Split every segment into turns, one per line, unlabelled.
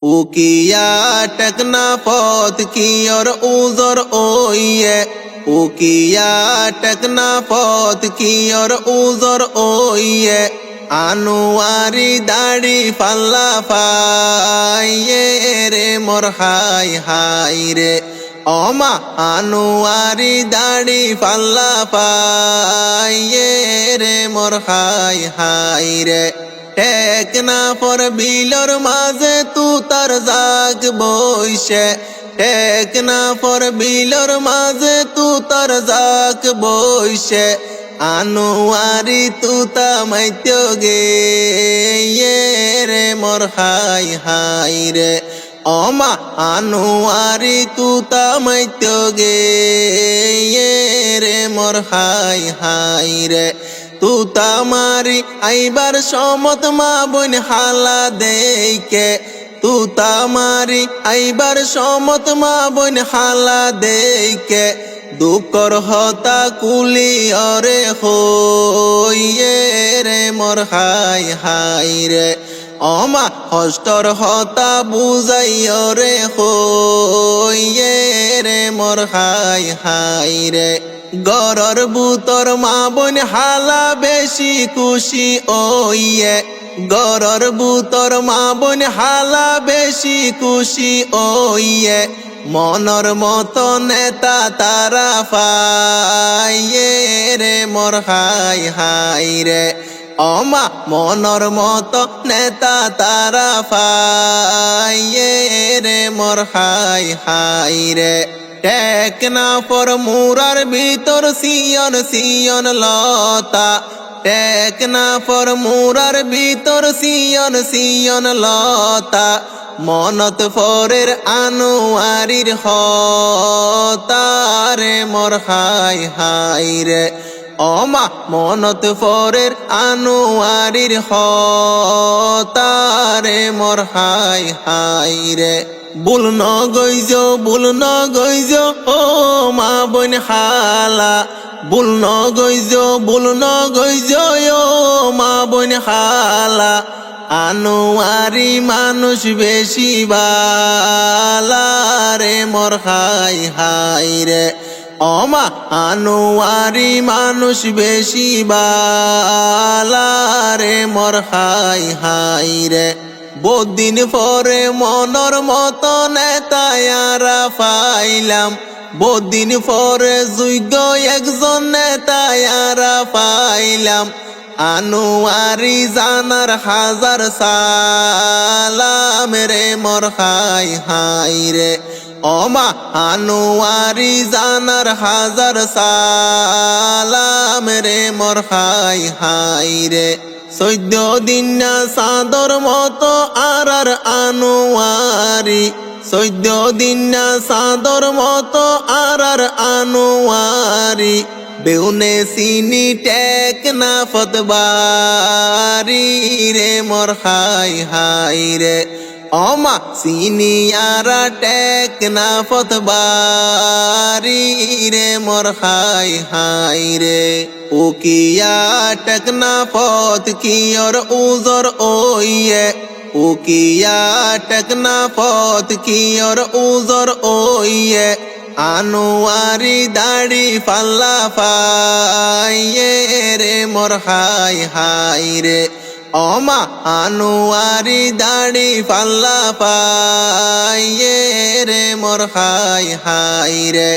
उकिया टकना पौत की और उजर ओइए उकिया टकना पौत की और उजर ओइए आनुआरी दाढ़ी फल्ला पाइए रे मोर हाय हाय रे ओमा आनुआरी दाढ़ी फल्ला पाइए रे मोर हाय हाय रे टेकना पर बिलर माঝে तू तार जाग বইসে টেকনা पर बिलर মাঝে तू तार जाग বইসে আনোয়ারি तू ता মাইতো গে রে মোর হাই হাই রে ওমা আনোয়ারি तू ता মাইতো গে রে মোর হাই হাই রে तू तामारी आईबार समत मा बोन हाला देके तू तामारी आईबार समत मा बोन हाला देके दुकर हता कुली अरे होइए रे मोर हाय हाय रे ओमा हस्तर हता बुझाई रे होइए रे मोर हाय हाय रे गरर बुतर मा बोन हाला बेशी खुशी ओइए गरर बुतर मा बोन हाला बेशी खुशी ओइए मनर मतो नेता तारा पाइए रे मोर हाय हाय रे ओमा मनर मतो नेता तारा पाइए रे मोर हाय हाय रे टेकना पर मुरार भीतर सियन सियन लता टेकना पर मुरार भीतर सियन सियन लता मनत फरेर आनुआरिर हता रे मोर हाय हाय रे ओमा मनत फरेर आनुआरिर हता रे मोर हाय हाय रे बुल न गइजो ओ मा बोन हाला बुल न गइजो ओ मा बोन हाला आनुआरी मानुष बेशी बाला रे मोर हाय हाय रे ओमा आनुआरी मानुष बेशी बाला रे मोर हाय हाय रे बहुत दिन परे मनर मतो नेतायारा पाइलाम बहुत दिन परे যোগ্য একজন নেতায়ারা পাইলাম আনোয়ারি জানার হাজার সালাম রে মোর হাই হাই রে ওমা আনোয়ারি জানার হাজার সালাম রে মোর হাই হাই রে 14 দিন না সাদর মতো আর আনোয়ারি 14 দিন না সাদর মতো আর আনোয়ারি বেউনে সিনি টেকনা ফতবারি রে মোর হাই হাই রে ওমা সিনি আরা টেকনা ফতবারি রে মোর হাই হাই রে उकिया टकना पौत की और उजर ओइए उकिया टकना पौत की और उजर ओइए आनुआरी दाढ़ी फल्ला पाइए रे मोर हाय हाय रे ओमा आनुआरी दाढ़ी फल्ला पाइए रे मोर हाय हाय रे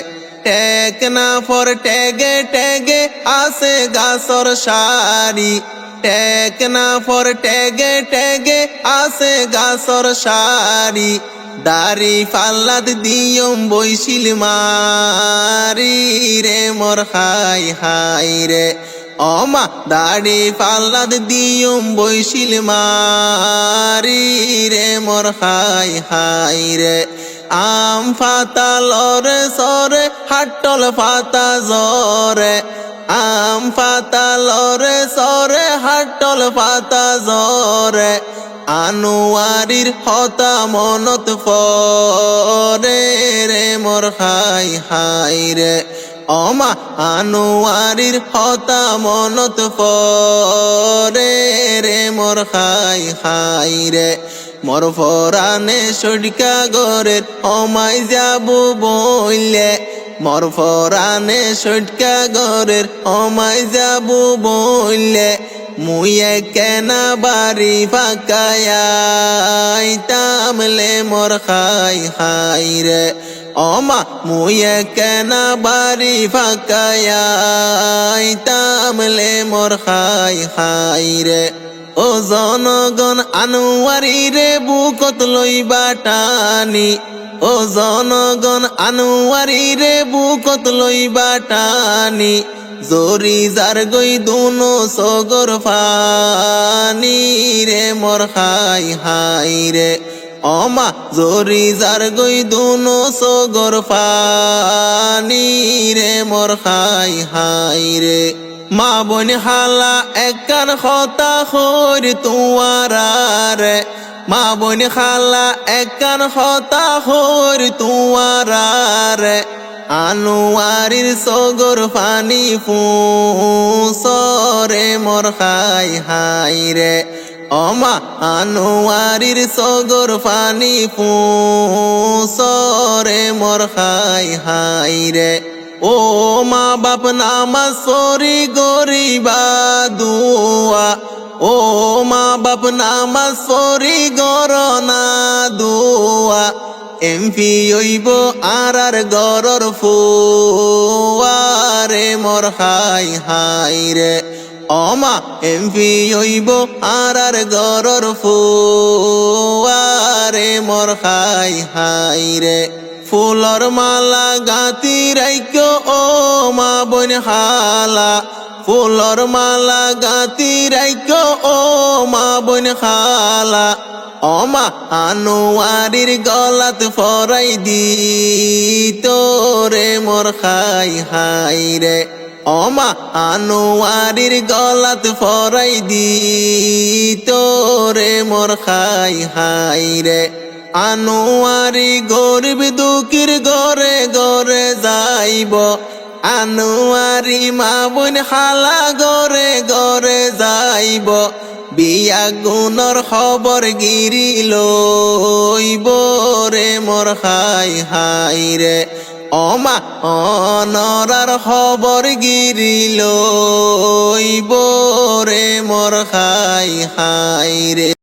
टेकना पर टेगे टेगे आसे गासर शारी टेकना पर टेगे टेगे आसे गासर शारी दारी फाल्लाद दियम बइसिल मारी रे मोर हाय हाय रे ओमा दाड़ी फाल्लाद दियम बइसिल मारी रे मोर हाय हाय रे आम पाता लरे सरे हाटल पाता जरे आम पाता लरे सरे हाटल पाता जरे আনোয়ারির হতা মনত পরে রে মোর হাই হাই রে ওমা আনোয়ারির হতা মনত পরে রে মোর হাই হাই রে মোর ফরানে সটকা গরের অমাই যাবো বইলে মোর ফরানে সটকা গরের অমাই যাবো বইলে মুয়ে কেনা বাড়ি ফাঁকায় তামলে মোর খাই খাই রে ওমা মুয়ে কেনা বাড়ি ফাঁকায় তামলে মোর খাই খাই রে ও জনগণ আনোয়ারি রে বুকত লইবা টানি ও জনগণ আনোয়ারি রে বুকত লইবা টানি জরি যার গই দুনো সগর ফানি রে মোর খাই হাই রে ওমা জরি যার গই দুনো সগর ফানি রে মোর খাই হাই রে মা বোন হালা একখান খতা খোর তুয়ারে মা বোন খালা একখান খতা খোর তুয়ারে আনোয়ারির সগর ফানি ফুসরে মোর খাই হাই রে ওমা আনোয়ারির সগর ফানি ফুসরে মোর খাই হাই রে ও মা বাপ নামাজ সরি গরিবা দুয়া ও মা বাপ নামাজ সরি গরনা দুয়া এমপি হইব আর গরর ফুয়ারে মোর খাই হাই রে ওমা এমপি হইব আর গরর ফুয়ারে মোর খাই হাই রে ফুলর মালা গাতি রাইকো ও মা বোন খালা ফুলর মালা গাতি রাইকো ও মা বোন খালা ওমা আনোয়ারির গলাত ফরাই দি তোরে মোর খাই হাই রে ওমা আনোয়ারির গলাত ফরাই দি তোরে মোর খাই হাই রে আনোয়ারি গরিব দুঃখীর ঘরে ঘরে যাইব আনোয়ারি মা বোন খালা ঘরে ঘরে যাইব বিয়া গুণর খবর গিরি লইব রে মোর খাই হাই রে ওমা অনরার খবর গিরি লইব রে মোর খাই হাই রে।